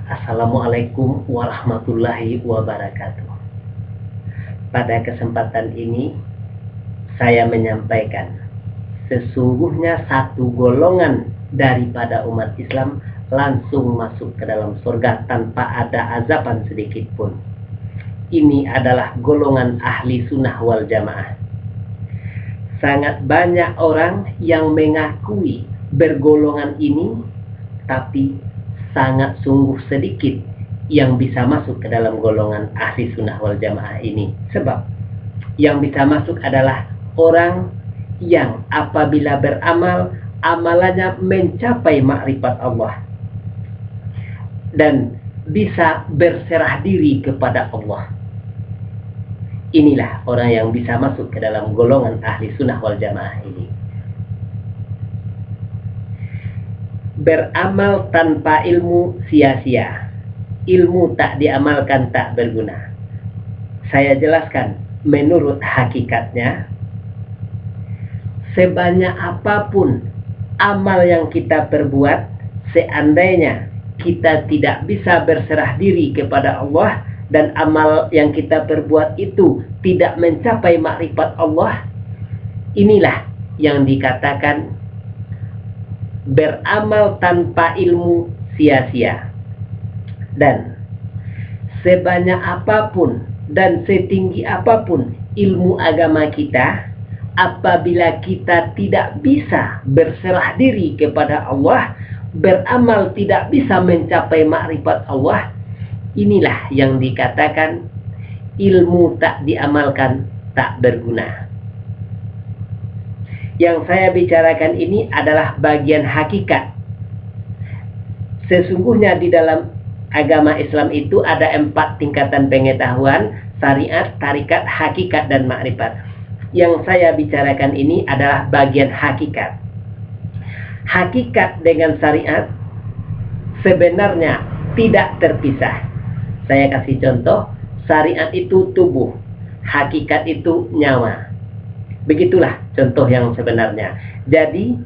Assalamualaikum warahmatullahi wabarakatuh. Pada kesempatan ini saya menyampaikan, sesungguhnya satu golongan daripada umat Islam langsung masuk ke dalam surga tanpa ada azaban sedikit pun. Ini adalah golongan ahli sunnah wal jamaah. Sangat banyak orang yang mengakui bergolongan ini, tapi sangat sungguh sedikit yang bisa masuk ke dalam golongan ahli sunnah wal jamaah ini. Sebab yang bisa masuk adalah orang yang apabila beramal, amalannya mencapai makrifat Allah dan bisa berserah diri kepada Allah. Inilah orang yang bisa masuk ke dalam golongan ahli sunnah wal jamaah ini. Beramal tanpa ilmu sia-sia. Ilmu tak diamalkan tak berguna. Saya jelaskan menurut hakikatnya, sebanyak apapun amal yang kita perbuat, seandainya kita tidak bisa berserah diri kepada Allah dan amal yang kita perbuat itu tidak mencapai makrifat Allah, inilah yang dikatakan beramal tanpa ilmu sia-sia. Dan sebanyak apapun dan setinggi apapun ilmu agama kita, apabila kita tidak bisa berserah diri kepada Allah, beramal tidak bisa mencapai makrifat Allah, inilah yang dikatakan ilmu tak diamalkan tak berguna. Yang saya bicarakan ini adalah bagian hakikat. Sesungguhnya di dalam agama Islam itu ada 4 tingkatan pengetahuan: syariat, tarikat, hakikat, dan makrifat. Yang saya bicarakan ini adalah bagian hakikat. Hakikat dengan syariat sebenarnya tidak terpisah. Saya kasih contoh, syariat itu tubuh, hakikat itu nyawa. Begitulah contoh yang sebenarnya. Jadi,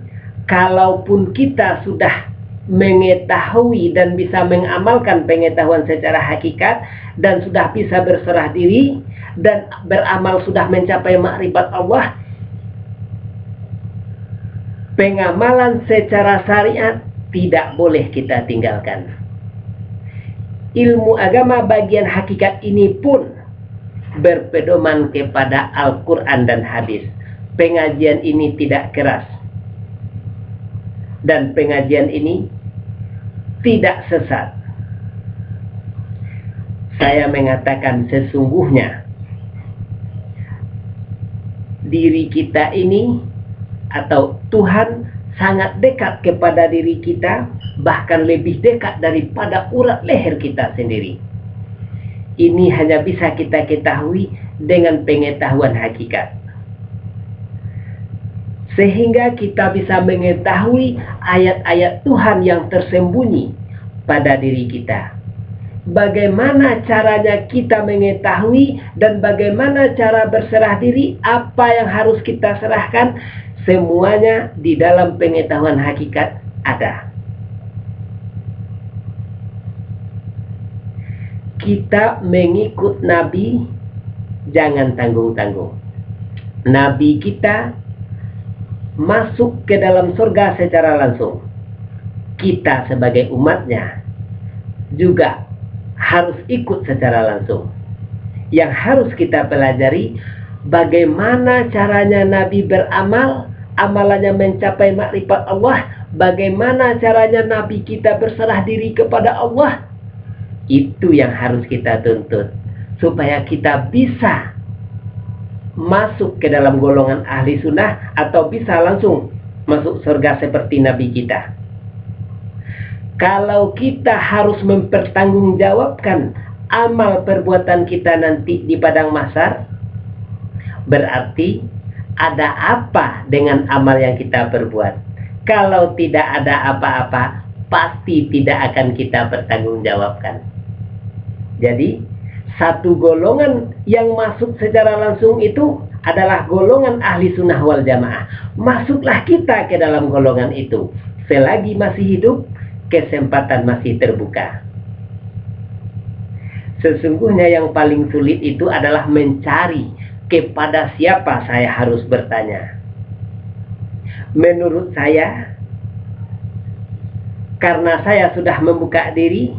kalaupun kita sudah mengetahui dan bisa mengamalkan pengetahuan secara hakikat, dan sudah bisa berserah diri, dan beramal sudah mencapai makrifat Allah, pengamalan secara syariat tidak boleh kita tinggalkan. Ilmu agama bagian hakikat ini pun berpedoman kepada Al-Quran dan hadis. Pengajian ini tidak keras, dan pengajian ini tidak sesat. Saya mengatakan sesungguhnya diri kita ini atau Tuhan sangat dekat kepada diri kita, bahkan lebih dekat daripada urat leher kita sendiri. Ini hanya bisa kita ketahui dengan pengetahuan hakikat. Sehingga kita bisa mengetahui ayat-ayat Tuhan yang tersembunyi pada diri kita. Bagaimana caranya kita mengetahui dan bagaimana cara berserah diri, apa yang harus kita serahkan, semuanya di dalam pengetahuan hakikat ada. Kita mengikut Nabi, jangan tanggung-tanggung. Nabi kita masuk ke dalam surga secara langsung. Kita sebagai umatnya juga harus ikut secara langsung. Yang harus kita pelajari, bagaimana caranya Nabi beramal, amalannya mencapai makrifat Allah, bagaimana caranya Nabi kita berserah diri kepada Allah. Itu yang harus kita tuntut, supaya kita bisa masuk ke dalam golongan ahli sunnah atau bisa langsung masuk surga seperti Nabi kita. Kalau kita harus mempertanggungjawabkan amal perbuatan kita nanti di padang mahsyar, berarti ada apa dengan amal yang kita perbuat? Kalau tidak ada apa-apa, pasti tidak akan kita pertanggungjawabkan. Jadi, satu golongan yang masuk secara langsung itu adalah golongan ahli sunnah wal jamaah. Masuklah kita ke dalam golongan itu. Selagi masih hidup, kesempatan masih terbuka. Sesungguhnya yang paling sulit itu adalah mencari kepada siapa saya harus bertanya. Menurut saya, karena saya sudah membuka diri,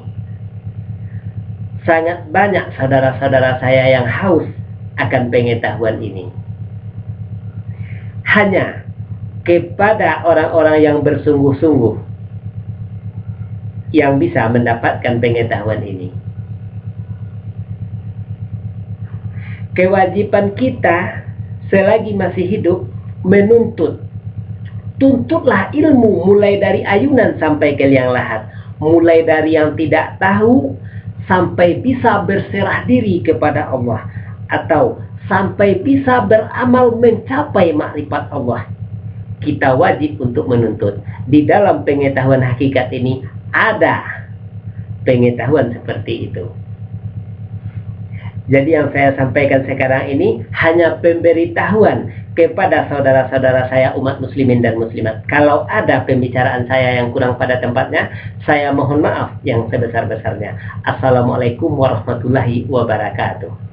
sangat banyak saudara-saudara saya yang haus akan pengetahuan ini. Hanya kepada orang-orang yang bersungguh-sungguh yang bisa mendapatkan pengetahuan ini. Kewajiban kita selagi masih hidup menuntut. Tuntutlah ilmu mulai dari ayunan sampai ke liang lahat, mulai dari yang tidak tahu sampai bisa berserah diri kepada Allah, atau sampai bisa beramal mencapai makrifat Allah. Kita wajib untuk menuntut. Di dalam pengetahuan hakikat ini ada pengetahuan seperti itu. Jadi yang saya sampaikan sekarang ini hanya pemberitahuan kepada saudara-saudara saya umat muslimin dan muslimat. Kalau ada pembicaraan saya yang kurang pada tempatnya, saya mohon maaf yang sebesar-besarnya. Assalamualaikum warahmatullahi wabarakatuh.